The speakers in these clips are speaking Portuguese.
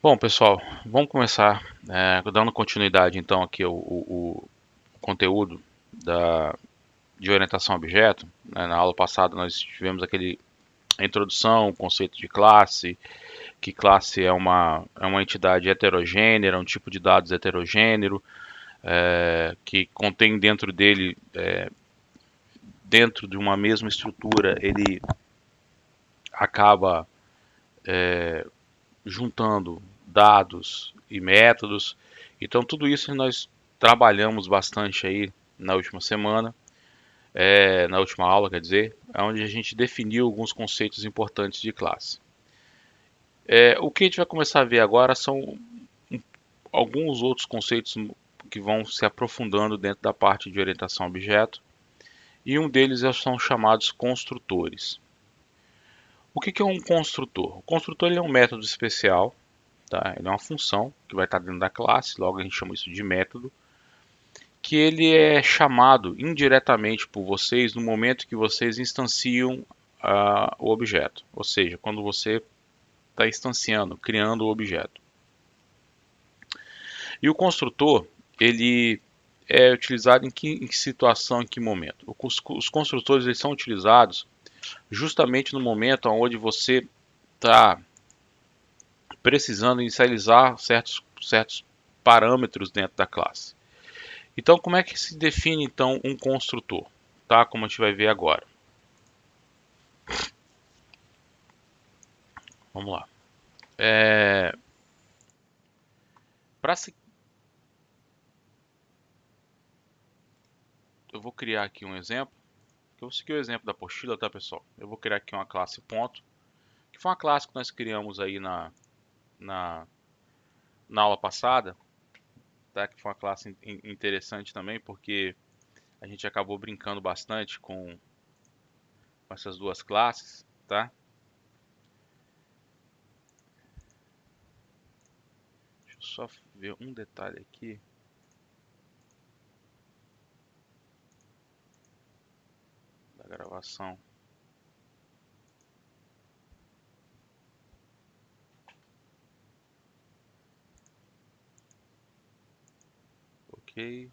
Bom, pessoal, vamos começar dando continuidade então aqui o conteúdo de orientação a objeto. Na aula passada nós tivemos a introdução, o conceito de classe, que classe é uma entidade heterogênea, um tipo de dados heterogêneo, que contém dentro dele, dentro de uma mesma estrutura, ele acaba juntando dados e métodos. Então tudo isso nós trabalhamos bastante aí na última semana, na última aula, quer dizer, onde a gente definiu alguns conceitos importantes de classe. O que a gente vai começar a ver agora são alguns outros conceitos que vão se aprofundando dentro da parte de orientação a objeto, e um deles são chamados construtores. O que é um construtor? O construtor é um método especial. Tá? Ele é uma função que vai estar dentro da classe, logo a gente chama isso de método, que ele é chamado indiretamente por vocês no momento que vocês instanciam o objeto, ou seja, quando você está instanciando, criando o objeto. E o construtor, ele é utilizado em que situação, em que momento? Os construtores eles são utilizados justamente no momento onde você está precisando inicializar certos parâmetros dentro da classe. Então, como é que se define então um construtor? Tá? Como a gente vai ver agora. Vamos lá. Se... Eu vou criar aqui um exemplo. Eu vou seguir o exemplo da apostila, tá, pessoal? Eu vou criar aqui uma classe ponto, que foi uma classe que nós criamos aí na, na aula passada, tá? Que foi uma classe interessante também, porque a gente acabou brincando bastante com essas duas classes, tá? Deixa eu só ver um detalhe aqui. Da gravação. Ok.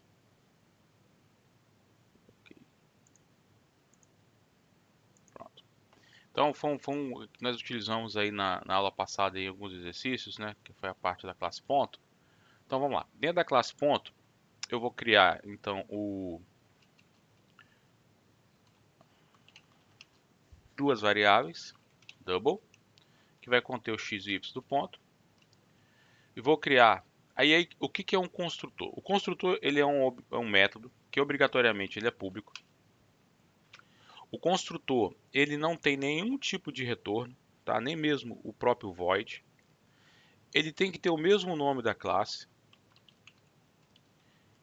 Pronto. Então, nós utilizamos aí na aula passada aí alguns exercícios, né? Que foi a parte da classe ponto. Então, vamos lá. Dentro da classe ponto, eu vou criar, então, duas variáveis, double, que vai conter o x e o y do ponto. E vou criar... Aí, o que é um construtor? O construtor ele é um método que obrigatoriamente ele é público. O construtor ele não tem nenhum tipo de retorno, tá? Nem mesmo o próprio void. Ele tem que ter o mesmo nome da classe.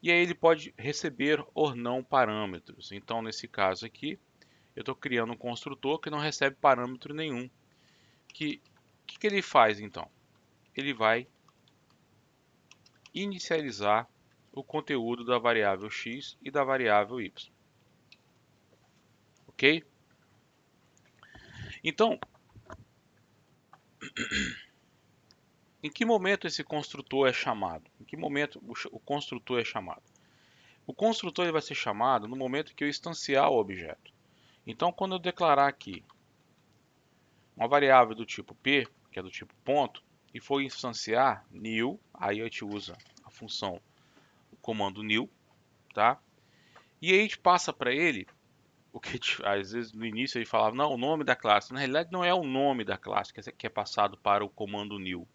E aí ele pode receber ou não parâmetros. Então, nesse caso aqui, eu estou criando um construtor que não recebe parâmetro nenhum. Que ele faz então? Ele vai inicializar o conteúdo da variável x e da variável y. Ok? Então, em que momento esse construtor é chamado? Em que momento o construtor é chamado? O construtor ele vai ser chamado no momento que eu instanciar o objeto. Então, quando eu declarar aqui uma variável do tipo p, que é do tipo ponto, e for instanciar new, aí a gente usa a função, o comando new, tá? E aí a gente passa para ele o que às vezes no início ele falava, não, o nome da classe. Na realidade não é o nome da classe que é passado para o comando new.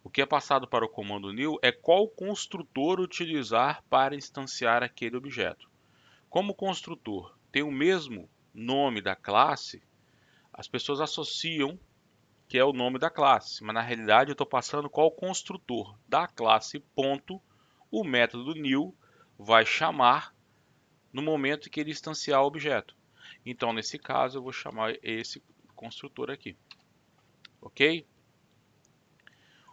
O que é passado para o comando new é qual construtor utilizar para instanciar aquele objeto. Como o construtor tem o mesmo nome da classe, as pessoas associam que é o nome da classe, mas na realidade eu estou passando qual construtor da classe ponto o método new vai chamar no momento que ele instanciar o objeto. Então, nesse caso, eu vou chamar esse construtor aqui. Ok?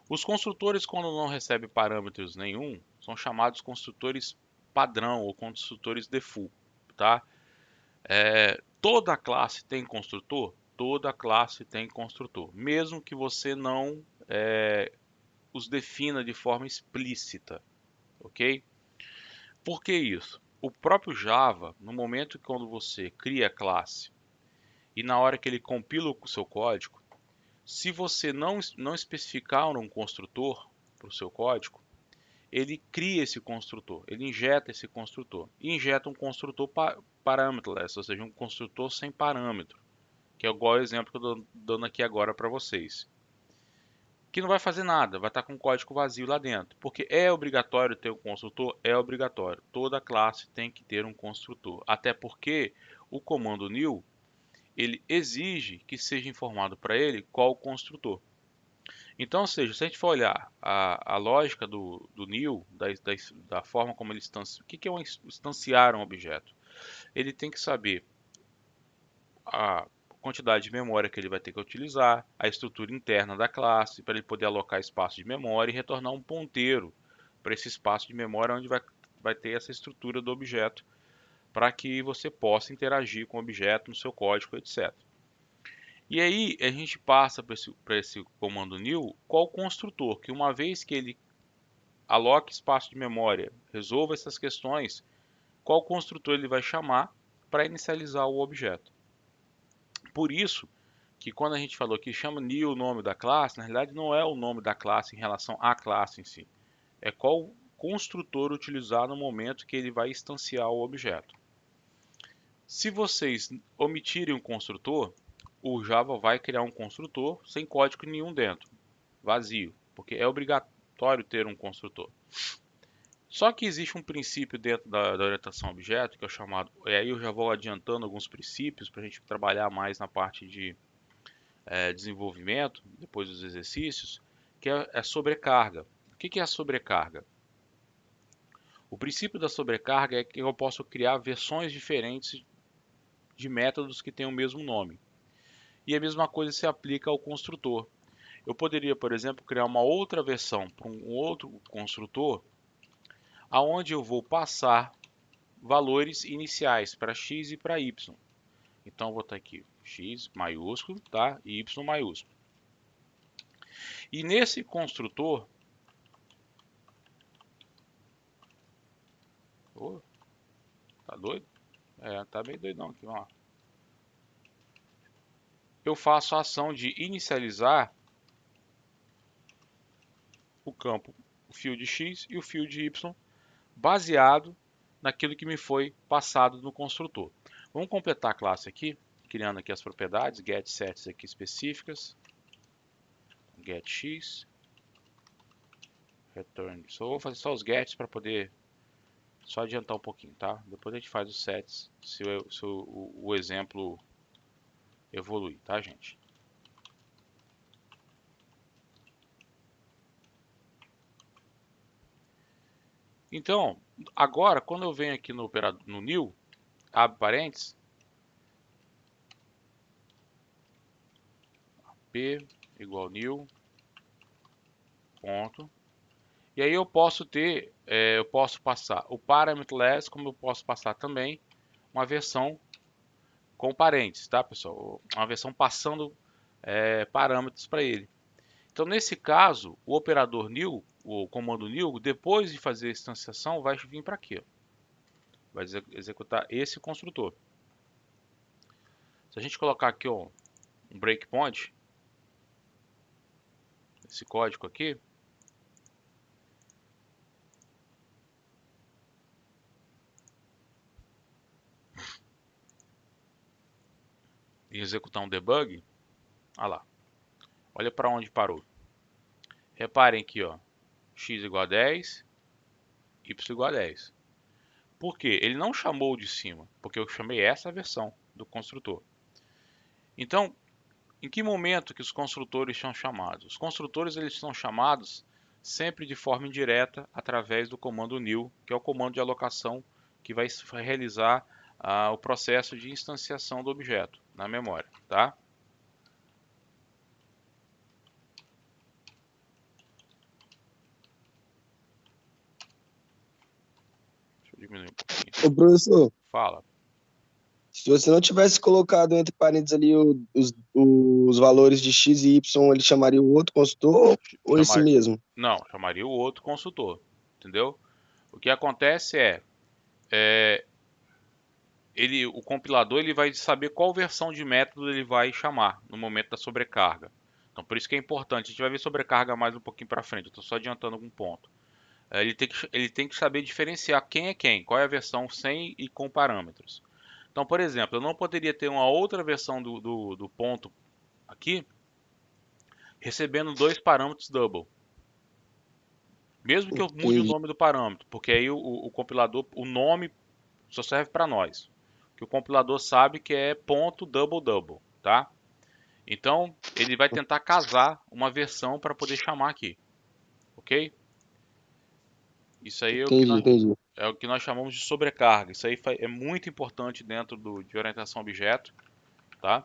Os construtores, quando não recebem parâmetros nenhum, são chamados construtores padrão ou construtores default. Tá? Toda classe tem construtor? Toda classe tem construtor. Mesmo que você não os defina de forma explícita, ok? Por que isso? O próprio Java, no momento que quando você cria a classe e na hora que ele compila o seu código, se você não especificar um construtor para o seu código, ele cria esse construtor, ele injeta esse construtor e injeta um construtor parameterless, ou seja, um construtor sem parâmetro, que é igual o exemplo que eu estou dando aqui agora para vocês, que não vai fazer nada, vai estar com o código vazio lá dentro, porque é obrigatório ter um construtor, é obrigatório, toda classe tem que ter um construtor, até porque o comando new ele exige que seja informado para ele qual o construtor. Então, ou seja, se a gente for olhar a lógica do new, da forma como ele instancia, o que é instanciar um objeto? Ele tem que saber a quantidade de memória que ele vai ter que utilizar, a estrutura interna da classe, para ele poder alocar espaço de memória e retornar um ponteiro para esse espaço de memória onde vai ter essa estrutura do objeto, para que você possa interagir com o objeto no seu código, etc. E aí a gente passa para esse comando new, qual construtor, que uma vez que ele aloque espaço de memória, resolva essas questões, qual construtor ele vai chamar para inicializar o objeto. Por isso que quando a gente falou que chama new o nome da classe, na realidade não é o nome da classe em relação à classe em si, é qual construtor utilizar no momento que ele vai instanciar o objeto. Se vocês omitirem um construtor, o Java vai criar um construtor sem código nenhum dentro, vazio, porque é obrigatório ter um construtor. Só que existe um princípio dentro da orientação a objeto, que é o chamado, e aí eu já vou adiantando alguns princípios para a gente trabalhar mais na parte de desenvolvimento, depois dos exercícios, que é a sobrecarga. O que é a sobrecarga? O princípio da sobrecarga é que eu posso criar versões diferentes de métodos que têm o mesmo nome. E a mesma coisa se aplica ao construtor. Eu poderia, por exemplo, criar uma outra versão para um outro construtor, aonde eu vou passar valores iniciais para x e para y. Então, eu vou estar aqui x maiúsculo, tá? E y maiúsculo. E nesse construtor, oh, tá doido? Tá bem doidão aqui, vamos lá. Eu faço a ação de inicializar o campo, o fio de x e o fio de y, baseado naquilo que me foi passado no construtor. Vamos completar a classe aqui, criando aqui as propriedades, get sets aqui específicas, get x, return. Só vou fazer só os gets para poder só adiantar um pouquinho, tá? Depois a gente faz os sets se o exemplo evoluir, tá, gente? Então, agora, quando eu venho aqui no new, abre parênteses, p igual new, ponto. E aí eu posso passar o parameterless, como eu posso passar também uma versão com parênteses, tá, pessoal? Uma versão passando parâmetros para ele. Então, nesse caso, o operador new, o comando new, depois de fazer a instanciação, vai vir para aqui, ó. Vai executar esse construtor. Se a gente colocar aqui ó, um breakpoint, esse código aqui, e executar um debug, olha lá, olha para onde parou. Reparem aqui, ó, x igual a 10, y igual a 10. Por quê? Ele não chamou de cima, porque eu chamei essa versão do construtor. Então, em que momento que os construtores são chamados? Os construtores eles são chamados sempre de forma indireta através do comando new, que é o comando de alocação que vai realizar o processo de instanciação do objeto na memória, tá? Deixa eu diminuir um pouquinho. Ô, professor, Fala. Se você não tivesse colocado entre parênteses ali os valores de x e y, ele chamaria o outro consultor ou esse Chamar, mesmo? não, chamaria o outro consultor, entendeu? O que acontece o compilador ele vai saber qual versão de método ele vai chamar no momento da sobrecarga. Então, por isso que é importante. A gente vai ver sobrecarga mais um pouquinho para frente. Eu estou só adiantando algum ponto. Ele tem que saber diferenciar quem é quem, qual é a versão sem e com parâmetros. Então, por exemplo, eu não poderia ter uma outra versão do ponto aqui recebendo dois parâmetros double. Mesmo que eu mude o Entendi. nome do parâmetro, porque aí o compilador, o nome só serve para nós. Que o compilador sabe que é ponto double double, tá? Então ele vai tentar casar uma versão para poder chamar aqui, ok? Isso aí é o que Entendi, nós, entendi. é o que nós chamamos de sobrecarga. Isso aí é muito importante dentro de orientação a objeto, tá?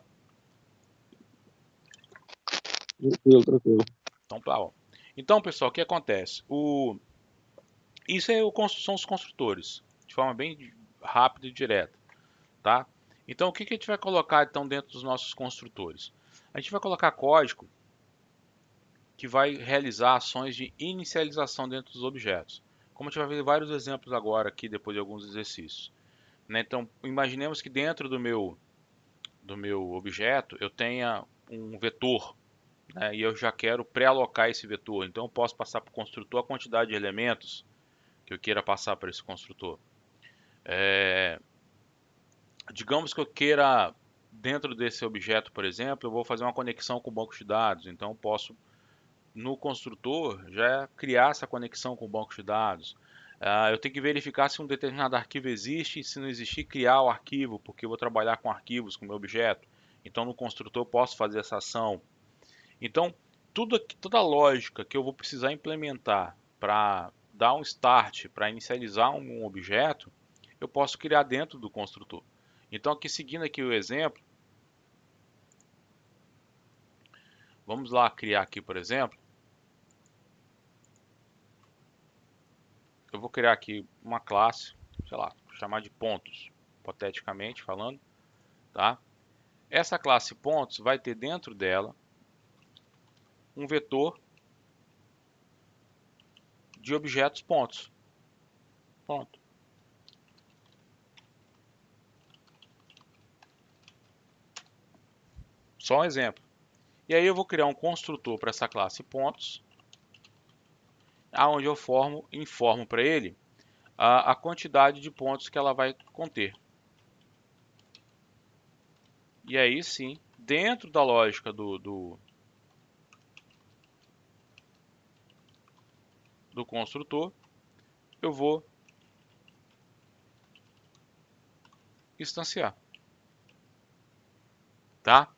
Tranquilo, tranquilo. Então, tá, ó. Então, pessoal, o que acontece? Isso é são os construtores, de forma bem rápida e direta, tá? Então, o que a gente vai colocar então dentro dos nossos construtores? A gente vai colocar código que vai realizar ações de inicialização dentro dos objetos. Como a gente vai ver vários exemplos agora aqui, depois de alguns exercícios, né? Então, imaginemos que dentro do meu objeto eu tenha um vetor, né? E eu já quero pré-alocar esse vetor. Então, eu posso passar para o construtor a quantidade de elementos que eu queira passar para esse construtor. Digamos que eu queira, dentro desse objeto, por exemplo, eu vou fazer uma conexão com o banco de dados. Então, eu posso no construtor já criar essa conexão com o banco de dados. Eu tenho que verificar se um determinado arquivo existe e se não existir, criar o arquivo, porque eu vou trabalhar com arquivos, com o meu objeto. Então no construtor eu posso fazer essa ação. Então toda a lógica que eu vou precisar implementar para dar um start, para inicializar um objeto, eu posso criar dentro do construtor. Então aqui seguindo aqui o exemplo, vamos lá criar aqui, por exemplo, eu vou criar aqui uma classe, sei lá, chamar de pontos, hipoteticamente falando, tá? Essa classe pontos vai ter dentro dela um vetor de objetos pontos. Ponto. Só um exemplo. E aí eu vou criar um construtor para essa classe pontos, aonde eu informo para ele a quantidade de pontos que ela vai conter. E aí sim, dentro da lógica do construtor, eu vou instanciar, tá?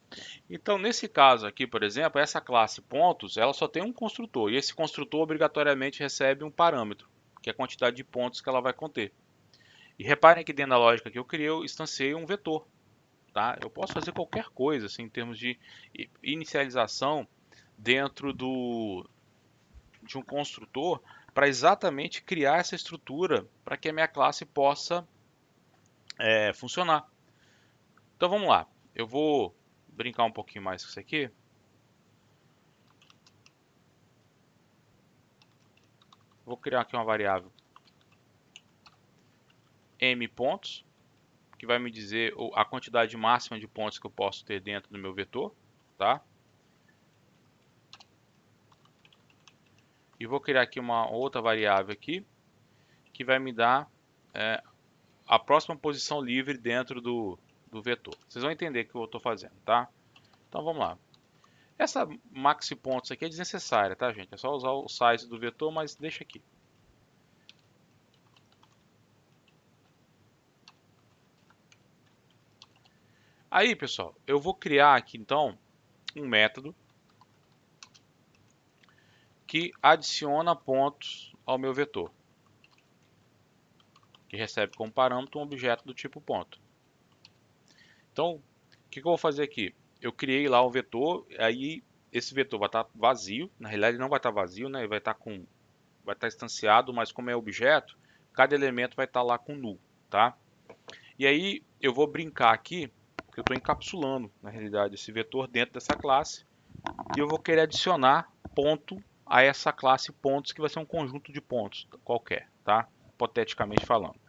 Então, nesse caso aqui, por exemplo, essa classe pontos, ela só tem um construtor, e esse construtor obrigatoriamente recebe um parâmetro, que é a quantidade de pontos que ela vai conter. E reparem que dentro da lógica que eu criei, eu instanciei um vetor, tá? Eu posso fazer qualquer coisa, assim, em termos de inicialização dentro de um construtor, para exatamente criar essa estrutura para que a minha classe possa funcionar. Então vamos lá, eu vou brincar um pouquinho mais com isso aqui. Vou criar aqui uma variável m pontos, que vai me dizer a quantidade máxima de pontos que eu posso ter dentro do meu vetor, tá? E vou criar aqui uma outra variável aqui, que vai me dar a próxima posição livre dentro do vetor. Vocês vão entender o que eu estou fazendo, tá? Então vamos lá. Essa maxi pontos aqui é desnecessária, tá, gente? É só usar o size do vetor, mas deixa aqui. Aí, pessoal, eu vou criar aqui então um método que adiciona pontos ao meu vetor, que recebe como parâmetro um objeto do tipo ponto. Então, o que eu vou fazer aqui? Eu criei lá o vetor, aí esse vetor vai estar vazio. Na realidade, ele não vai estar vazio, né? Ele vai estar instanciado, mas como é objeto, cada elemento vai estar lá com null, tá? E aí, eu vou brincar aqui, porque eu estou encapsulando, na realidade, esse vetor dentro dessa classe. E eu vou querer adicionar ponto a essa classe pontos, que vai ser um conjunto de pontos qualquer, tá? Hipoteticamente falando.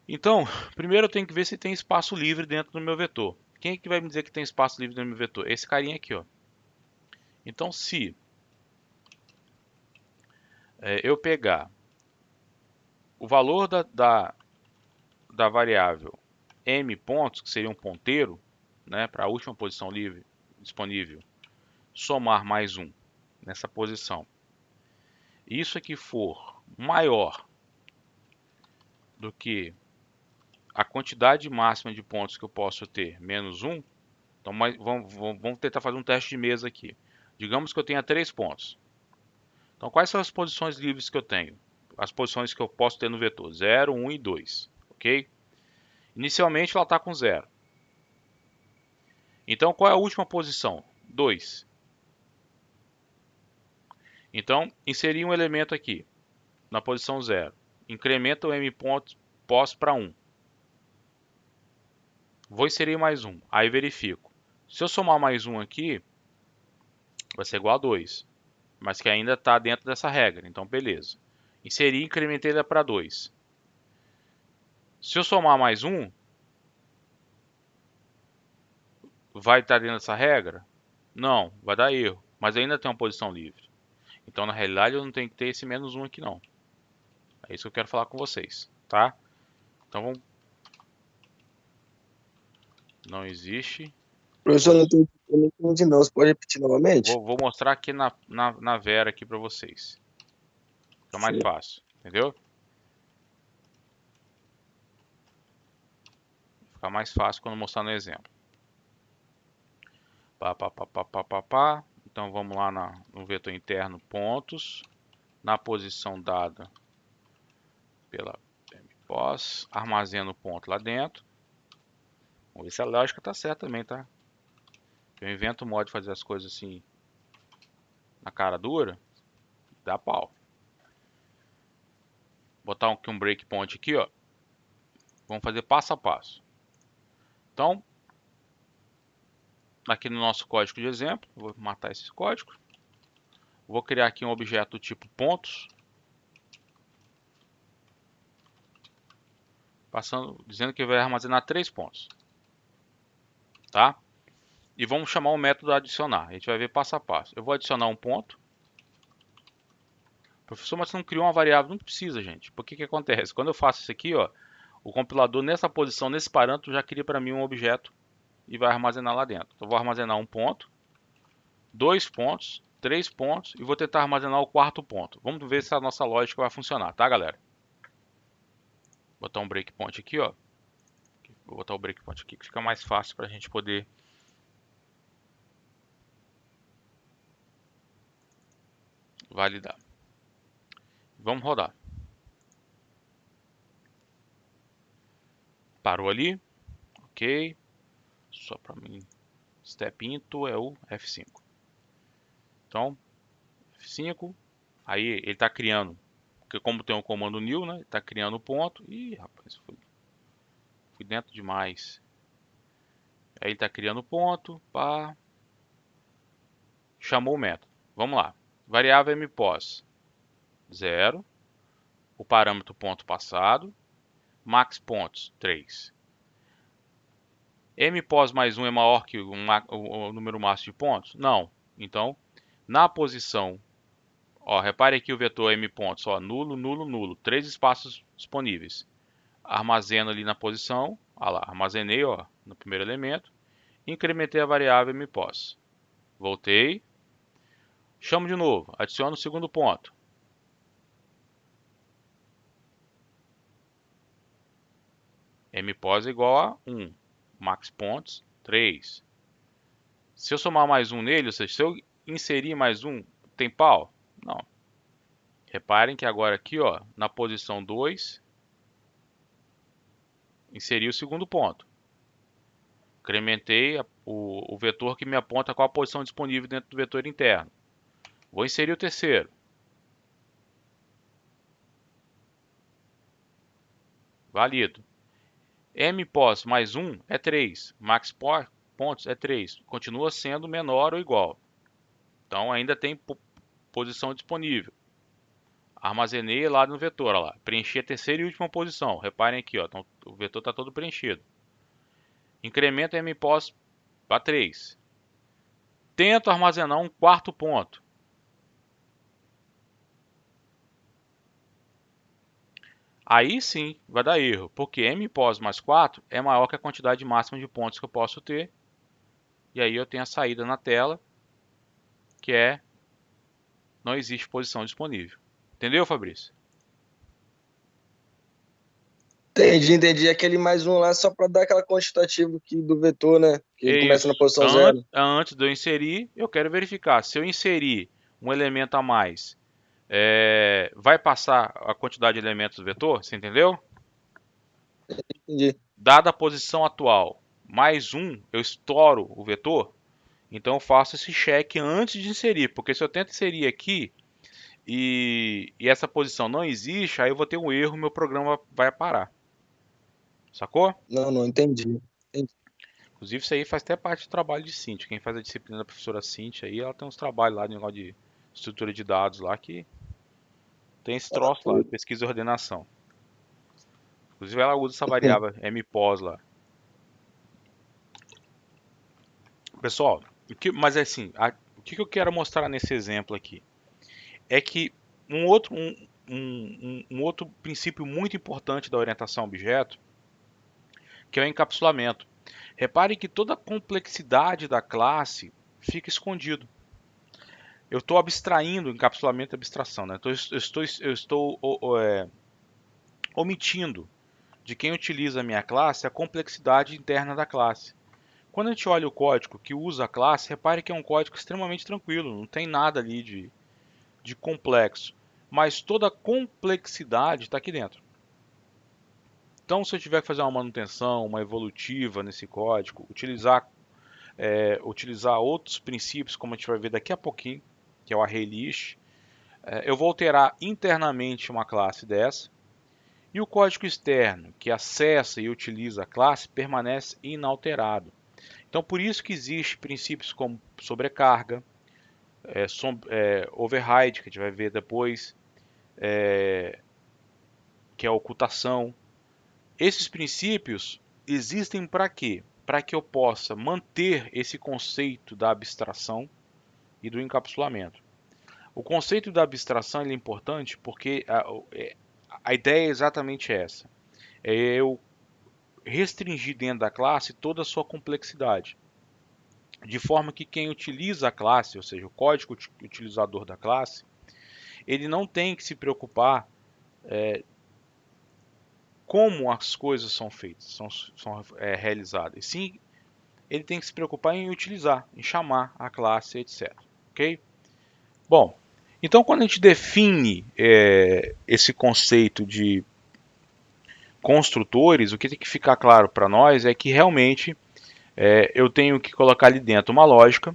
Então, primeiro eu tenho que ver se tem espaço livre dentro do meu vetor. Quem é que vai me dizer que tem espaço livre dentro do meu vetor? Esse carinha aqui, ó. Então, se eu pegar o valor da variável m pontos, que seria um ponteiro, né, para a última posição livre disponível, somar mais um nessa posição, isso aqui for maior do que a quantidade máxima de pontos que eu posso ter, menos 1, então vamos tentar fazer um teste de mesa aqui. Digamos que eu tenha 3 pontos. Então, quais são as posições livres que eu tenho? As posições que eu posso ter no vetor, 0, 1 e 2, ok? Inicialmente ela está com 0. Então, qual é a última posição? 2. Então, inserir um elemento aqui, na posição 0. Incrementa o m pontos pós para 1. Vou inserir mais um, aí verifico. Se eu somar mais um aqui, vai ser igual a 2, mas que ainda está dentro dessa regra, então beleza. Inseri e incrementei ele para 2. Se eu somar mais um, vai estar dentro dessa regra? Não, vai dar erro, mas ainda tem uma posição livre. Então na realidade eu não tenho que ter esse menos um aqui não. É isso que eu quero falar com vocês, tá? Então vamos... Não existe. Professor, eu não entendi não. Você pode repetir novamente? Vou mostrar aqui na Vera aqui para vocês. Fica mais Sim. fácil, entendeu? Fica mais fácil quando mostrar no exemplo. Pá. Então vamos lá no vetor interno pontos. Na posição dada pela mPos, armazena o ponto lá dentro. Vamos ver se a lógica está certa também, tá? Eu invento o modo de fazer as coisas assim na cara dura, dá pau. Botar aqui um breakpoint aqui, ó. Vamos fazer passo a passo. Então, aqui no nosso código de exemplo, vou matar esse código. Vou criar aqui um objeto do tipo pontos, dizendo que vai armazenar 3 pontos, tá? E vamos chamar o método adicionar. A gente vai ver passo a passo. Eu vou adicionar um ponto. Professor, mas você não criou uma variável? Não precisa, gente. Por que acontece? Quando eu faço isso aqui, ó, o compilador nessa posição, nesse parâmetro, já cria para mim um objeto e vai armazenar lá dentro. Então, eu vou armazenar um ponto, 2 pontos, 3 pontos e vou tentar armazenar o quarto ponto. Vamos ver se a nossa lógica vai funcionar, tá, galera? Vou botar um breakpoint aqui, ó. Vou botar o breakpoint aqui que fica mais fácil para a gente poder validar. Vamos rodar. Parou ali, ok. Só para mim, step into é o F5. Então, F5, aí ele está criando, porque como tem um comando new, né? Ele está criando o ponto. Ih, rapaz, fui dentro demais. Aí ele está criando o ponto, pá. Chamou o método. Vamos lá. Variável mPos 0, o parâmetro ponto passado, max pontos 3. mPos mais 1 é maior que o número máximo de pontos? Não. Então, na posição, ó, repare aqui o vetor m pontos, ó, nulo, nulo, nulo, 3 espaços disponíveis. Armazeno ali na posição, ó lá, armazenei, ó, no primeiro elemento, incrementei a variável mPos. Voltei, chamo de novo, adiciono o segundo ponto. mPos é igual a 1, max pontos 3. Se eu somar mais um nele, ou seja, se eu inserir mais um, tem pau? Não. Reparem que agora aqui, ó, na posição 2, inseri o segundo ponto. Incrementei o vetor que me aponta qual a posição disponível dentro do vetor interno. Vou inserir o terceiro. Válido. Mpos mais 1 é 3. Max pontos é 3. Continua sendo menor ou igual. Então ainda tem posição disponível. Armazenei lá no vetor, olha lá. Preenchi a terceira e última posição. Reparem aqui, ó, então, o vetor está todo preenchido. Incremento Mpos para 3. Tento armazenar um quarto ponto. Aí sim vai dar erro, porque Mpos mais 4 é maior que a quantidade máxima de pontos que eu posso ter. E aí eu tenho a saída na tela, que é não existe posição disponível. Entendeu, Fabrício? Entendi. Aquele mais um lá só para dar aquela quantitativa aqui do vetor, né? Que É ele começa na isso. posição zero. Antes de eu inserir, eu quero verificar. Se eu inserir um elemento a mais, vai passar a quantidade de elementos do vetor? Você entendeu? Entendi. Dada a posição atual, mais um, eu estouro o vetor. Então eu faço esse check antes de inserir. Porque se eu tento inserir aqui e essa posição não existe, aí eu vou ter um erro e meu programa vai parar. Sacou? Não, entendi. Inclusive, isso aí faz até parte do trabalho de Cintia. Quem faz a disciplina da professora Cintia aí, ela tem uns trabalhos lá de negócio de estrutura de dados lá que tem esse Ela troço lá, pô, pesquisa e ordenação. Inclusive, ela usa essa variável mpos lá. Pessoal, mas é assim, o que eu quero mostrar nesse exemplo aqui é que um outro princípio muito importante da orientação a objeto, que é o encapsulamento. Repare que toda a complexidade da classe fica escondido. Eu estou abstraindo encapsulamento e abstração, né? Então, eu estou omitindo de quem utiliza a minha classe a complexidade interna da classe. Quando a gente olha o código que usa a classe, repare que é um código extremamente tranquilo, não tem nada ali de complexo, mas toda a complexidade está aqui dentro. Então, se eu tiver que fazer uma manutenção, uma evolutiva nesse código, utilizar outros princípios, como a gente vai ver daqui a pouquinho, que é o ArrayList, eu vou alterar internamente uma classe dessa, e o código externo, que acessa e utiliza a classe, permanece inalterado. Então, por isso que existem princípios como sobrecarga, override, que a gente vai ver depois, que é a ocultação. Esses princípios existem para quê? Para que eu possa manter esse conceito da abstração e do encapsulamento. O conceito da abstração é importante porque a ideia é exatamente essa. É eu restringir dentro da classe toda a sua complexidade. De forma que quem utiliza a classe, ou seja, o código utilizador da classe, ele não tem que se preocupar como as coisas são feitas, são realizadas. Sim, ele tem que se preocupar em utilizar, em chamar a classe, etc. Ok? Bom, então quando a gente define esse conceito de construtores, o que tem que ficar claro para nós é que realmente eu tenho que colocar ali dentro uma lógica,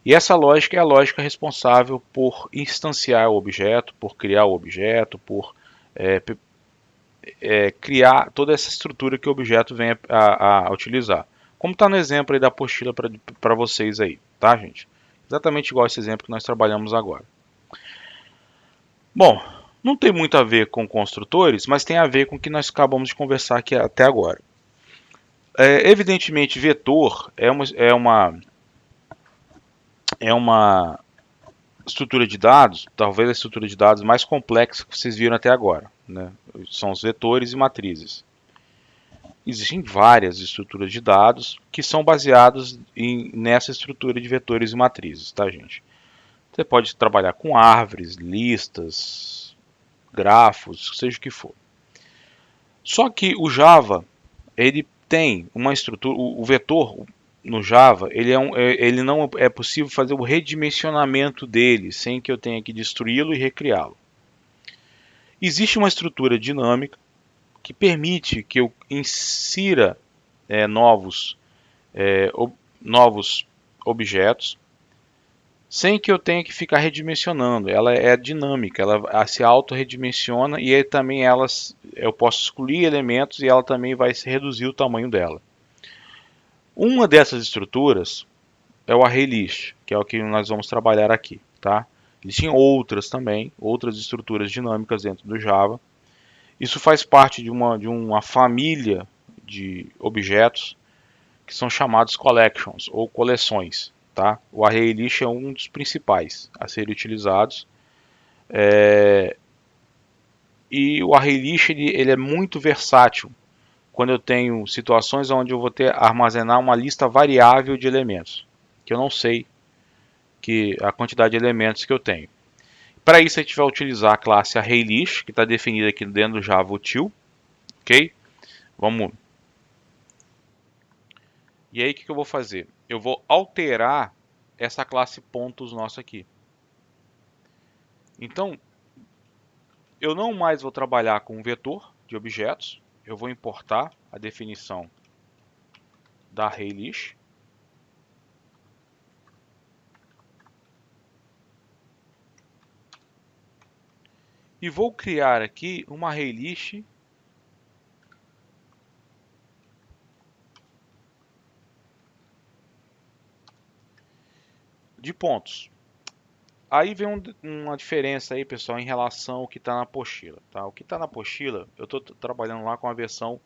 e essa lógica é a lógica responsável por instanciar o objeto, por criar o objeto, por criar toda essa estrutura que o objeto vem a utilizar. Como está no exemplo aí da apostila para vocês aí, tá, gente? Exatamente igual esse exemplo que nós trabalhamos agora. Bom, não tem muito a ver com construtores, mas tem a ver com o que nós acabamos de conversar aqui até agora. Evidentemente, vetor é uma estrutura de dados, talvez a estrutura de dados mais complexa que vocês viram até agora, né? São os vetores e matrizes. Existem várias estruturas de dados que são baseadas nessa estrutura de vetores e matrizes, tá, gente? Você pode trabalhar com árvores, listas, grafos, seja o que for. Só que o Java, ele tem uma estrutura, o vetor no Java, ele não é possível fazer o redimensionamento dele sem que eu tenha que destruí-lo e recriá-lo. Existe uma estrutura dinâmica que permite que eu insira novos, novos objetos sem que eu tenha que ficar redimensionando. Ela é dinâmica, ela se auto-redimensiona e aí também eu posso excluir elementos e ela também vai se reduzir o tamanho dela. Uma dessas estruturas é o array list, que é o que nós vamos trabalhar aqui, tá? Existem outras também, outras estruturas dinâmicas dentro do Java. Isso faz parte de uma família de objetos que são chamados collections ou coleções, tá? O array list é um dos principais a serem utilizados. E o array list ele é muito versátil quando eu tenho situações onde eu vou ter armazenar uma lista variável de elementos, que eu não sei que a quantidade de elementos que eu tenho. Para isso a gente vai utilizar a classe ArrayList, que está definida aqui dentro do Java Util, ok? Vamos. E aí o que eu vou fazer? Eu vou alterar essa classe pontos nossa aqui. Então, eu não mais vou trabalhar com um vetor de objetos, eu vou importar a definição da ArrayList. E vou criar aqui uma ArrayList de pontos. Aí vem uma diferença aí, pessoal, em relação ao que está na apostila. Tá? O que está na apostila, eu estou trabalhando lá com a versão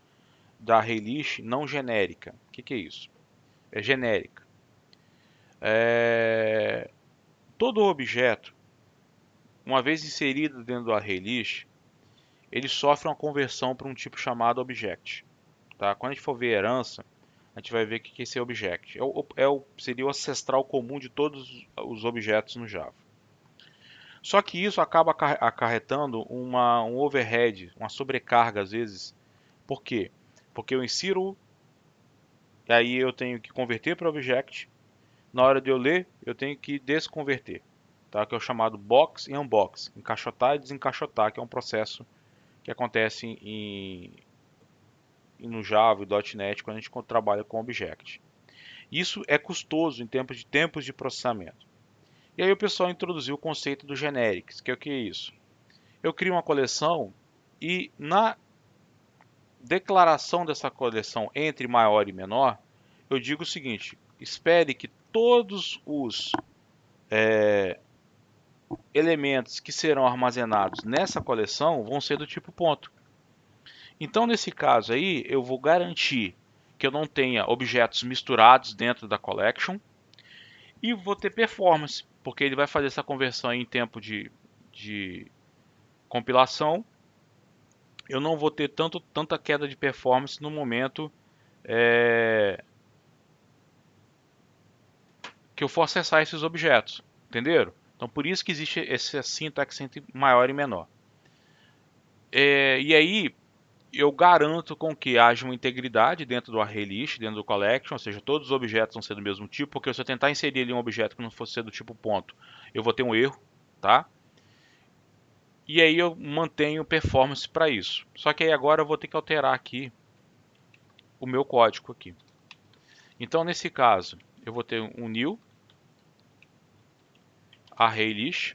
da ArrayList não genérica. O que é isso? É genérica. Todo objeto, uma vez inserido dentro do ArrayList, ele sofre uma conversão para um tipo chamado Object. Tá? Quando a gente for ver herança, a gente vai ver o que é esse Object. Seria o ancestral comum de todos os objetos no Java. Só que isso acaba acarretando um overhead, uma sobrecarga às vezes. Por quê? Porque eu insiro, e aí eu tenho que converter para Object. Na hora de eu ler, eu tenho que desconverter, tá? Que é o chamado box e unbox, encaixotar e desencaixotar, que é um processo que acontece no Java e .NET quando a gente trabalha com Object. Isso é custoso em tempos de processamento. E aí o pessoal introduziu o conceito do generics, que é o que é isso? Eu crio uma coleção e na declaração dessa coleção entre maior e menor, eu digo o seguinte: espere que todos os elementos que serão armazenados nessa coleção vão ser do tipo ponto. Então, nesse caso aí, eu vou garantir que eu não tenha objetos misturados dentro da collection e vou ter performance, porque ele vai fazer essa conversão em tempo de compilação. Eu não vou ter tanta queda de performance no momento que eu for acessar esses objetos, entenderam? Então por isso que existe essa sintaxe entre maior e menor. E aí eu garanto com que haja uma integridade dentro do array list, dentro do collection, ou seja, todos os objetos vão ser do mesmo tipo, porque se eu tentar inserir ali um objeto que não fosse ser do tipo ponto, eu vou ter um erro, tá? E aí eu mantenho performance para isso. Só que aí agora eu vou ter que alterar aqui o meu código aqui. Então nesse caso, eu vou ter um new array list,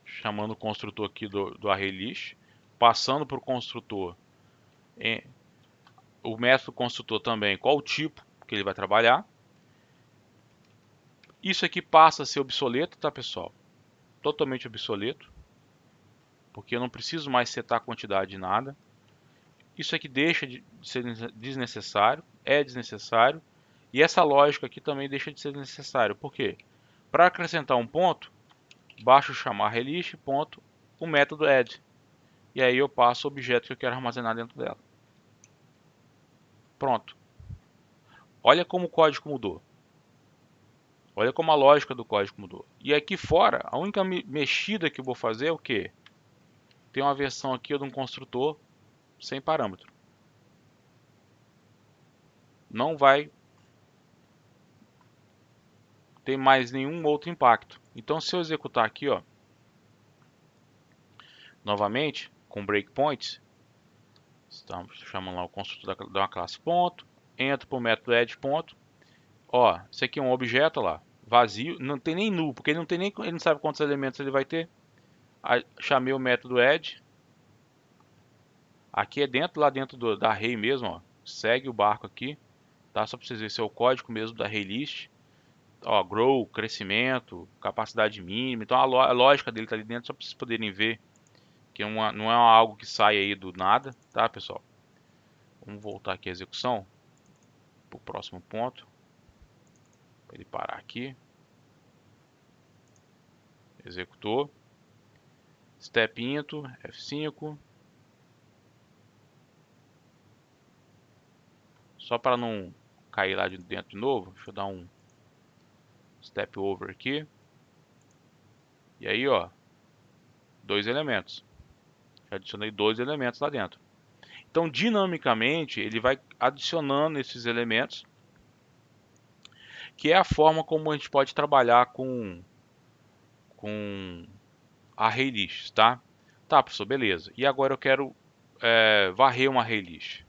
chamando o construtor aqui do array list, passando para o construtor o método construtor também, qual o tipo que ele vai trabalhar. Isso aqui passa a ser obsoleto, tá, pessoal? Totalmente obsoleto, porque eu não preciso mais setar a quantidade de nada. Isso aqui deixa de ser desnecessário, é desnecessário, e essa lógica aqui também deixa de ser necessário. Por quê? Para acrescentar um ponto, basta chamar relist, ponto, o método add. E aí eu passo o objeto que eu quero armazenar dentro dela. Pronto. Olha como o código mudou. Olha como a lógica do código mudou. E aqui fora, a única mexida que eu vou fazer é o quê? Tem uma versão aqui de um construtor sem parâmetro. Não vai ter mais nenhum outro impacto. Então se eu executar aqui, ó, novamente, com breakpoints, estamos chamando lá o construtor da uma classe ponto, entro para o método add ponto, Ó, isso aqui é um objeto lá, vazio, não tem nem null, porque ele não sabe quantos elementos ele vai ter. Aí, chamei o método add. Aqui é dentro, lá dentro da array mesmo, ó. Segue o barco aqui, tá? Só para vocês verem, esse é o código mesmo da array list. Ó, grow, crescimento, capacidade mínima. Então a lógica dele tá ali dentro, só para vocês poderem ver que não é algo que sai aí do nada, tá, pessoal? Vamos voltar aqui à execução, pro próximo ponto, para ele parar aqui. Executou. Step into, F5. Só para não cair lá de dentro de novo, deixa eu dar um step over aqui. E aí, ó, dois elementos. Já adicionei dois elementos lá dentro. Então, dinamicamente, ele vai adicionando esses elementos, que é a forma como a gente pode trabalhar com array list, tá? Tá, professor, beleza. E agora eu quero varrer uma array list.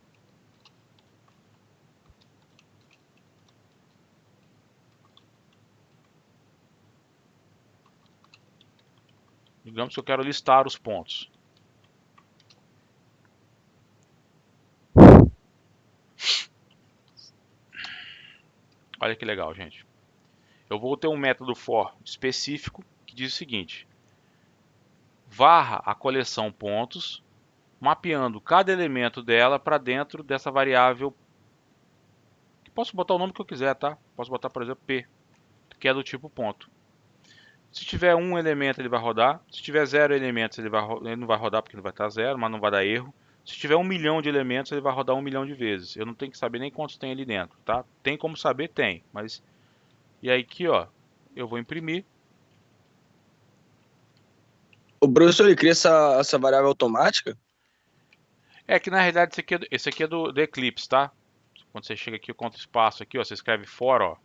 Digamos que eu quero listar os pontos. Olha que legal, gente. Eu vou ter um método for específico que diz o seguinte: varra a coleção pontos, mapeando cada elemento dela para dentro dessa variável. Posso botar o nome que eu quiser, tá? Posso botar, por exemplo, P, que é do tipo ponto. Se tiver um elemento, ele vai rodar. Se tiver zero elementos, ele não vai rodar porque não vai estar zero, mas não vai dar erro. Se tiver 1 milhão de elementos, ele vai rodar 1 milhão de vezes. Eu não tenho que saber nem quantos tem ali dentro, tá? Tem como saber? Tem. Mas e aí aqui, ó, eu vou imprimir. O professor, ele cria essa variável automática? É que na realidade esse aqui é do Eclipse, tá? Quando você chega aqui, contra espaço aqui, ó, você escreve for, ó.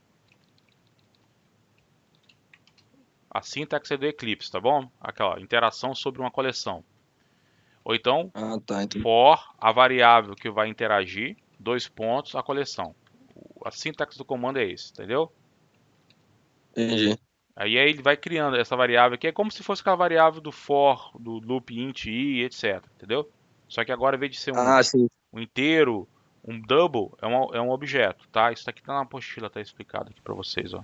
A sintaxe é do Eclipse, tá bom? Aquela interação sobre uma coleção. Ou então, Ah, tá, entendi. for a variável que vai interagir, dois pontos, a coleção. A sintaxe do comando é esse, entendeu? Entendi. Aí ele vai criando essa variável aqui, é como se fosse aquela variável do for, do loop int i, etc, entendeu? Só que agora, em vez de ser Ah, sim. um inteiro, um double, é um objeto, tá? Isso aqui tá na apostila, tá explicado aqui pra vocês, ó.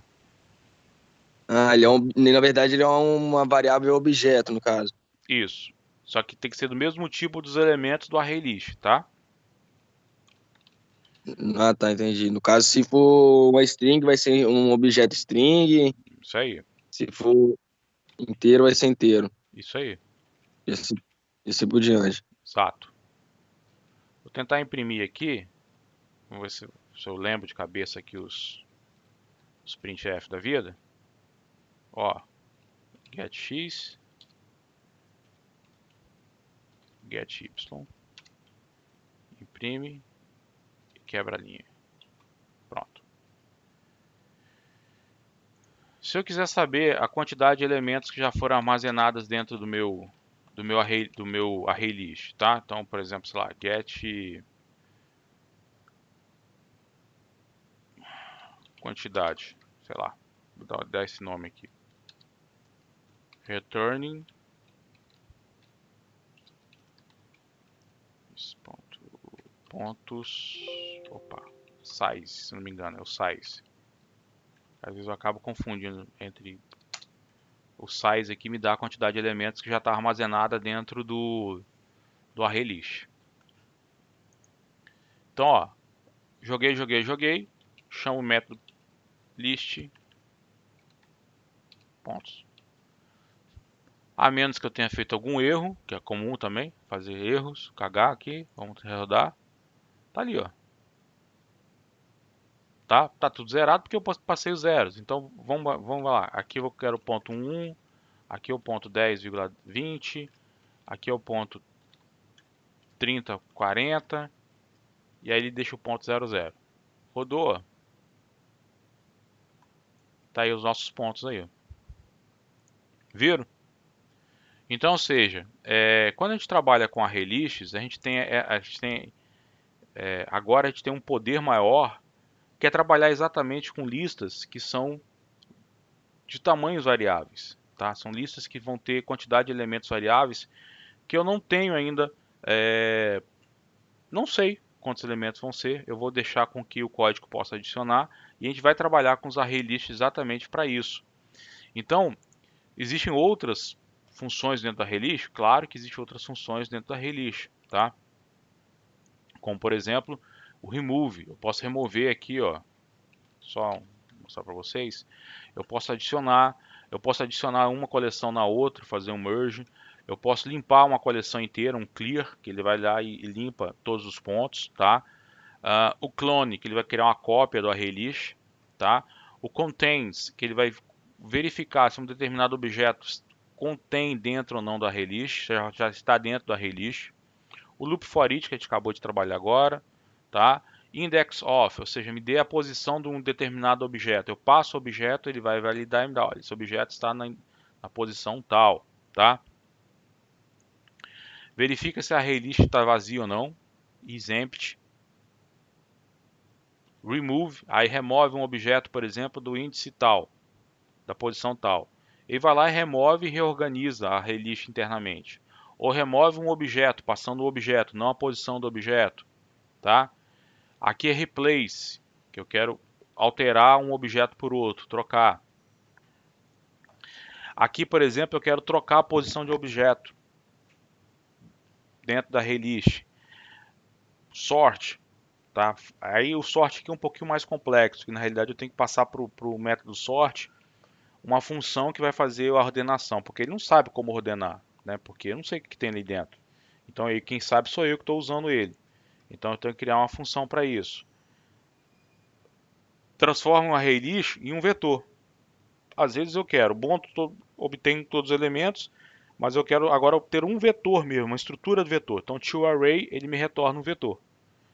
Ah, na verdade, ele é uma variável objeto, no caso. Isso. Só que tem que ser do mesmo tipo dos elementos do array list, tá? Ah, tá, entendi. No caso, se for uma string, vai ser um objeto string. Isso aí. Se for inteiro, vai ser inteiro. Isso aí. E assim por diante. Exato. Vou tentar imprimir aqui. Vamos ver se eu lembro de cabeça aqui os printf da vida. Ó, get x, get y, imprime e quebra a linha. Pronto. Se eu quiser saber a quantidade de elementos que já foram armazenados dentro do meu array list, tá? Então, por exemplo, sei lá, get quantidade, sei lá, vou dar esse nome aqui. Returning pontos, opa, size, se não me engano, é o size. Às vezes eu acabo confundindo entre o size aqui, me dá a quantidade de elementos que já está armazenada dentro do array list. Então, ó, joguei, chamo o método list pontos. A menos que eu tenha feito algum erro, que é comum também, fazer erros, cagar aqui, vamos rodar. Tá ali, ó. Tá tudo zerado porque eu passei os zeros. Então vamos lá. Aqui eu quero o ponto 1, aqui é o ponto 10,20, aqui é o ponto 30, 40 e aí ele deixa o ponto 00. Rodou. Tá aí os nossos pontos aí, ó. Viram? Então, ou seja, quando a gente trabalha com array lists, a gente tem agora a gente tem um poder maior quer trabalhar exatamente com listas que são de tamanhos variáveis, tá? São listas que vão ter quantidade de elementos variáveis que eu não tenho ainda, não sei quantos elementos vão ser, eu vou deixar com que o código possa adicionar e a gente vai trabalhar com os array lists exatamente para isso. Então, existem outras funções dentro da array list? Claro que existem outras funções dentro da array list, tá? Como por exemplo, o remove. Eu posso remover aqui, ó, só mostrar para vocês. Eu posso adicionar uma coleção na outra, fazer um merge. Eu posso limpar uma coleção inteira, um clear, que ele vai lá e limpa todos os pontos, tá? O clone, que ele vai criar uma cópia do array list, tá? O contains, que ele vai verificar se um determinado objeto contém dentro ou não do array list, já está dentro do array list. O loop for each, que a gente acabou de trabalhar agora, tá? Index of, ou seja, me dê a posição de um determinado objeto. Eu passo o objeto, ele vai validar e me dá, olha, esse objeto está na posição tal, tá? Verifica se a array list está vazia ou não. Isempty. Remove, aí remove um objeto, por exemplo, do índice tal, da posição tal. Ele vai lá e remove e reorganiza a array list internamente. Ou remove um objeto, passando o objeto, não a posição do objeto, tá? Aqui é replace, que eu quero alterar um objeto por outro, trocar. Aqui, por exemplo, eu quero trocar a posição de objeto dentro da array list. Sort, tá? Aí o sort aqui é um pouquinho mais complexo, que na realidade eu tenho que passar para o método sort uma função que vai fazer a ordenação, porque ele não sabe como ordenar, né? Porque eu não sei o que tem ali dentro. Então aí quem sabe sou eu que estou usando ele. Então eu tenho que criar uma função para isso. Transforma um array list em um vetor. Às vezes eu quero, bom, obtenho todos os elementos, mas eu quero agora obter um vetor mesmo, uma estrutura de vetor. Então, toArray, ele me retorna um vetor.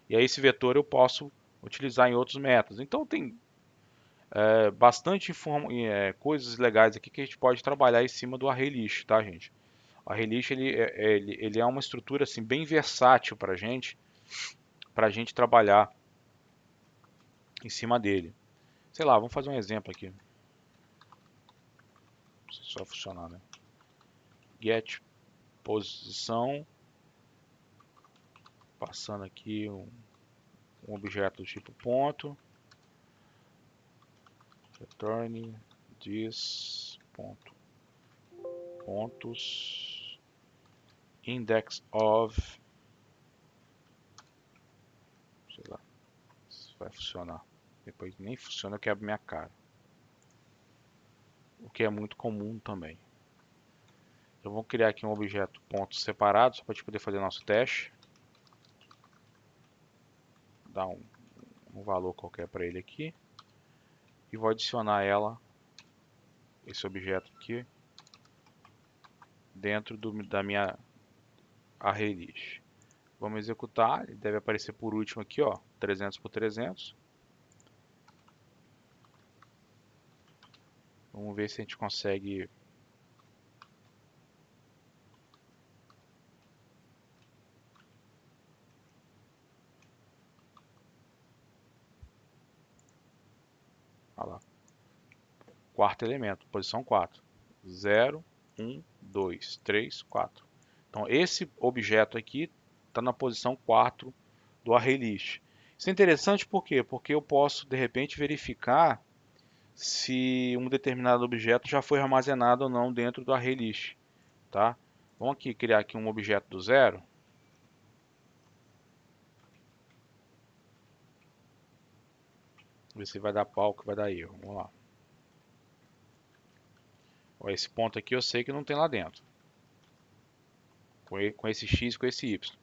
E aí esse vetor eu posso utilizar em outros métodos. Então tem bastante coisas legais aqui que a gente pode trabalhar em cima do array list, tá, gente? O array list ele é uma estrutura assim bem versátil para a gente trabalhar em cima dele. Sei lá, vamos fazer um exemplo aqui. Não sei se vai funcionar, né? Get posição, passando aqui um objeto do tipo ponto, return this ponto, pontos, index of, sei lá, se vai funcionar. Depois nem funciona, eu quebro minha cara. O que é muito comum também. Então vamos criar aqui um objeto ponto separado, só para a gente poder fazer nosso teste. Dar um valor qualquer para ele aqui. E vou adicionar esse objeto aqui, dentro da minha array list. Vamos executar, ele deve aparecer por último aqui, ó, 300 por 300. Vamos ver se a gente consegue olha lá. Quarto elemento, posição 4. 0, 1, 2, 3, 4. Então esse objeto aqui está na posição 4 do array list. Isso é interessante por quê? Porque eu posso de repente verificar se um determinado objeto já foi armazenado ou não dentro do array list, tá? Vamos aqui criar aqui um objeto do zero. Ver se vai dar pau, que vai dar erro. Vamos lá. Ó, esse ponto aqui eu sei que não tem lá dentro. Com esse x e com esse y.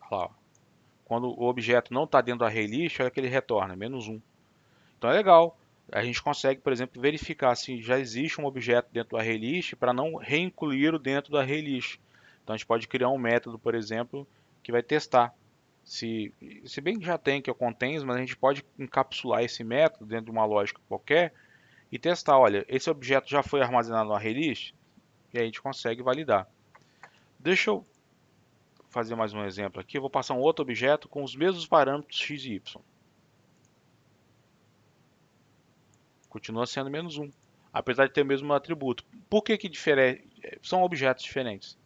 Olha lá, ó. Quando o objeto não está dentro do array list, olha que ele retorna, -1. Então é legal. A gente consegue, por exemplo, verificar se já existe um objeto dentro do array list para não reincluí-lo dentro do array list. Então a gente pode criar um método, por exemplo, que vai testar. Se bem que já tem que é o contains, mas a gente pode encapsular esse método dentro de uma lógica qualquer e testar, olha, esse objeto já foi armazenado no array list? E aí a gente consegue validar. Deixa eu fazer mais um exemplo aqui. Eu vou passar um outro objeto com os mesmos parâmetros x e y. Continua sendo menos 1, apesar de ter o mesmo atributo. Por que difere? São objetos diferentes.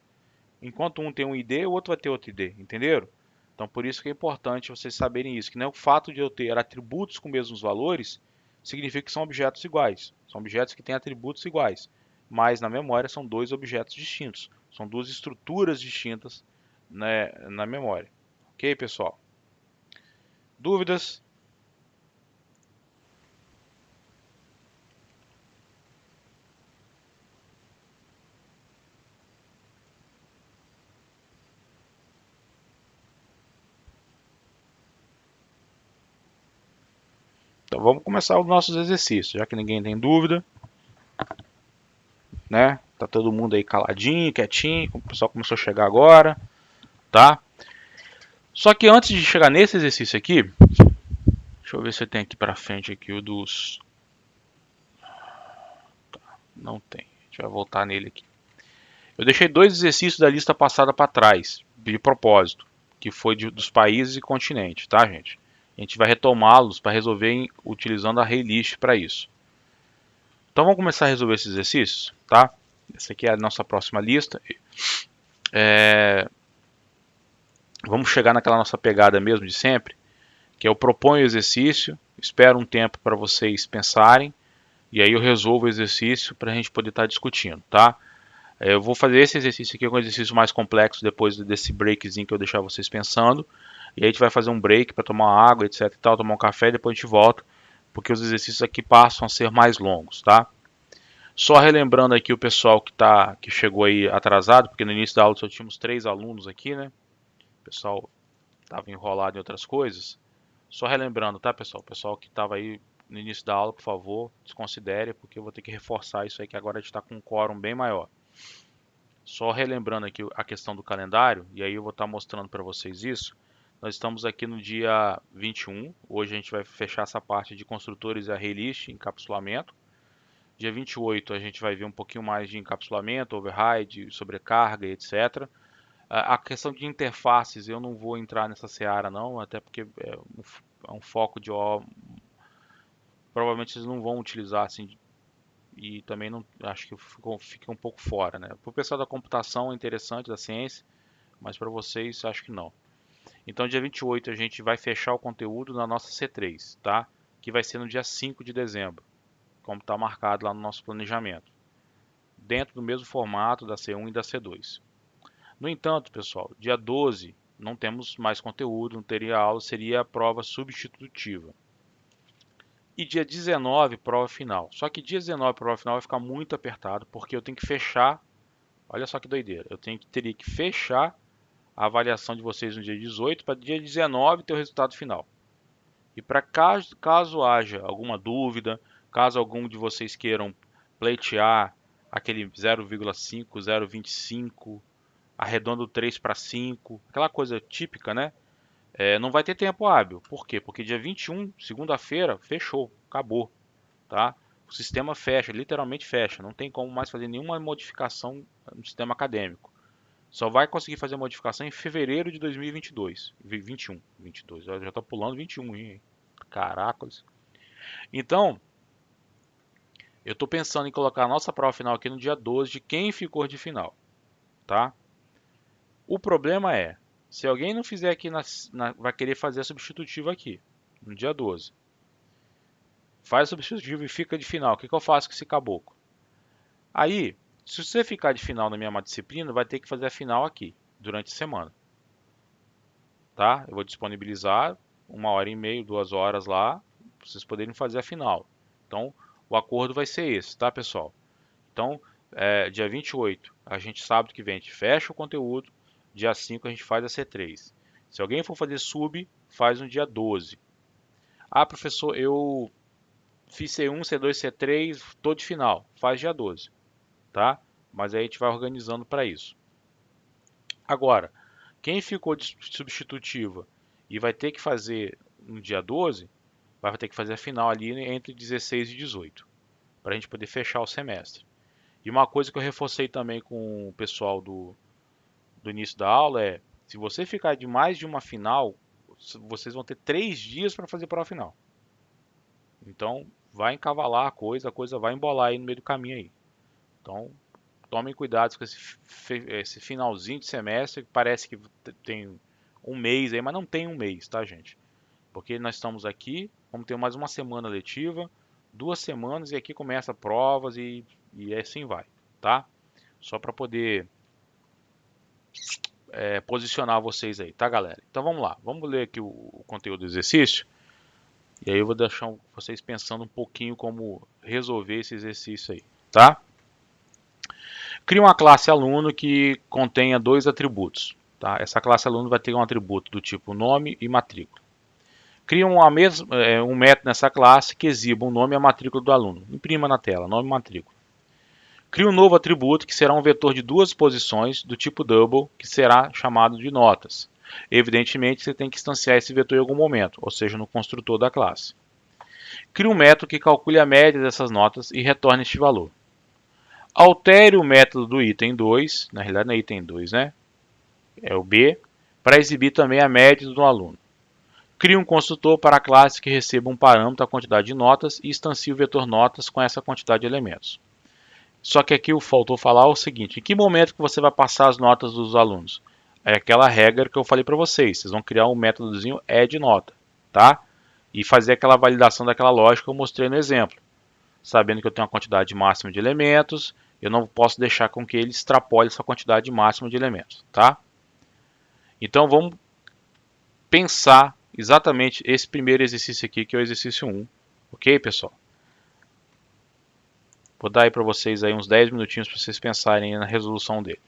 Enquanto um tem um ID, o outro vai ter outro ID, entenderam? Então por isso que é importante vocês saberem isso, que não é o fato de eu ter atributos com mesmos valores, significa que são objetos iguais. São objetos que têm atributos iguais, mas na memória são dois objetos distintos. São duas estruturas distintas, né, na memória. Ok, pessoal? Dúvidas? Então vamos começar os nossos exercícios, já que ninguém tem dúvida, né? Tá todo mundo aí caladinho, quietinho, o pessoal começou a chegar agora, tá? Só que antes de chegar nesse exercício aqui, deixa eu ver se eu tenho aqui pra frente aqui o dos... Não tem, a gente vai voltar nele aqui. Eu deixei dois exercícios da lista passada para trás, de propósito, que foi dos países e continentes, tá, gente? A gente vai retomá-los para resolver utilizando a Raylist para isso. Então vamos começar a resolver esses exercícios, tá? Essa aqui é a nossa próxima lista. Vamos chegar naquela nossa pegada mesmo de sempre, que eu proponho o exercício, espero um tempo para vocês pensarem, e aí eu resolvo o exercício para a gente poder estar discutindo, tá? Eu vou fazer esse exercício aqui com um exercício mais complexo depois desse breakzinho que eu deixar vocês pensando. E aí a gente vai fazer um break para tomar água, etc e tal, tomar um café e depois a gente volta, porque os exercícios aqui passam a ser mais longos, tá? Só relembrando aqui o pessoal que chegou aí atrasado, porque no início da aula só tínhamos 3 alunos aqui, né? O pessoal estava enrolado em outras coisas. Só relembrando, tá, pessoal? O pessoal que estava aí no início da aula, por favor, desconsidere, porque eu vou ter que reforçar isso aí, que agora a gente está com um quórum bem maior. Só relembrando aqui a questão do calendário, e aí eu vou estar mostrando para vocês isso. Nós estamos aqui no dia 21, hoje a gente vai fechar essa parte de construtores e a Raylist, encapsulamento. Dia 28 a gente vai ver um pouquinho mais de encapsulamento, override, sobrecarga, etc. A questão de interfaces eu não vou entrar nessa seara não, até porque é um foco de provavelmente vocês não vão utilizar assim, e também não acho que fica um pouco fora, né? Para o pessoal da computação é interessante, da ciência, mas para vocês acho que não. Então dia 28 a gente vai fechar o conteúdo na nossa C3, tá? Que vai ser no dia 5 de dezembro, como está marcado lá no nosso planejamento, dentro do mesmo formato da C1 e da C2. No entanto, pessoal, dia 12 não temos mais conteúdo, não teria aula, seria a prova substitutiva. E dia 19, prova final. Só que dia 19, prova final vai ficar muito apertado, porque eu tenho que fechar, olha só que doideira, teria que fechar a avaliação de vocês no dia 18 para dia 19 ter o resultado final. E para caso haja alguma dúvida, caso algum de vocês queiram pleitear aquele 0,5, 0,25, arredondando 3 para 5, aquela coisa típica, né? Não vai ter tempo hábil. Por quê? Porque dia 21, segunda-feira, fechou, acabou, tá? O sistema fecha, literalmente fecha, não tem como mais fazer nenhuma modificação no sistema acadêmico. Só vai conseguir fazer modificação em fevereiro de 2022, 21, 22, eu já estou pulando 21, hein? Caracas. Então, eu estou pensando em colocar a nossa prova final aqui no dia 12 de quem ficou de final, tá? O problema é, se alguém não fizer aqui, vai querer fazer a substitutiva aqui, no dia 12. Faz a substitutiva e fica de final. O que eu faço com esse caboclo? Aí, se você ficar de final na minha disciplina, vai ter que fazer a final aqui, durante a semana. Tá? Eu vou disponibilizar 1h30, 2 horas lá, para vocês poderem fazer a final. Então, o acordo vai ser esse, tá, pessoal? Então, dia 28, a gente sábado que vem, a gente fecha o conteúdo. Dia 5 a gente faz a C3. Se alguém for fazer sub, faz no dia 12. Ah, professor, eu fiz C1, C2, C3, tô de final. Faz dia 12, tá? Mas aí a gente vai organizando para isso. Agora, quem ficou de substitutiva e vai ter que fazer no dia 12, vai ter que fazer a final ali entre 16 e 18, para a gente poder fechar o semestre. E uma coisa que eu reforcei também com o pessoal do início da aula é, Se você ficar de mais de uma final, vocês vão ter 3 dias para fazer prova final. Então, vai encavalar a coisa vai embolar aí no meio do caminho aí. Então, tomem cuidado com esse finalzinho de semestre, que parece que tem um mês aí, mas não tem um mês, tá, gente? Porque nós estamos aqui, vamos ter mais uma semana letiva, 2 semanas e aqui começa provas e assim vai, tá? Só para poder posicionar vocês aí, tá, galera? Então vamos lá, vamos ler aqui o conteúdo do exercício. E aí eu vou deixar vocês pensando um pouquinho como resolver esse exercício aí, tá? Cria uma classe aluno que contenha 2 atributos, tá? Essa classe aluno vai ter um atributo do tipo nome e matrícula. Cria um método nessa classe que exiba o nome e a matrícula do aluno. Imprima na tela, nome e matrícula. Cria um novo atributo que será um vetor de 2 posições do tipo double, que será chamado de notas. Evidentemente, você tem que instanciar esse vetor em algum momento, ou seja, no construtor da classe. Crie um método que calcule a média dessas notas e retorne este valor. Altere o método do item 2, na realidade não é item 2, né? É o B, para exibir também a média do aluno. Crie um construtor para a classe que receba um parâmetro da quantidade de notas e instancie o vetor notas com essa quantidade de elementos. Só que aqui faltou falar o seguinte, em que momento que você vai passar as notas dos alunos? É aquela regra que eu falei para vocês, vocês vão criar um métodozinho add-nota, tá? E fazer aquela validação daquela lógica que eu mostrei no exemplo. Sabendo que eu tenho uma quantidade máxima de elementos, eu não posso deixar com que ele extrapole essa quantidade máxima de elementos, tá? Então vamos pensar exatamente esse primeiro exercício aqui, que é o exercício 1. Ok, pessoal? Vou dar aí para vocês aí uns 10 minutinhos para vocês pensarem na resolução dele.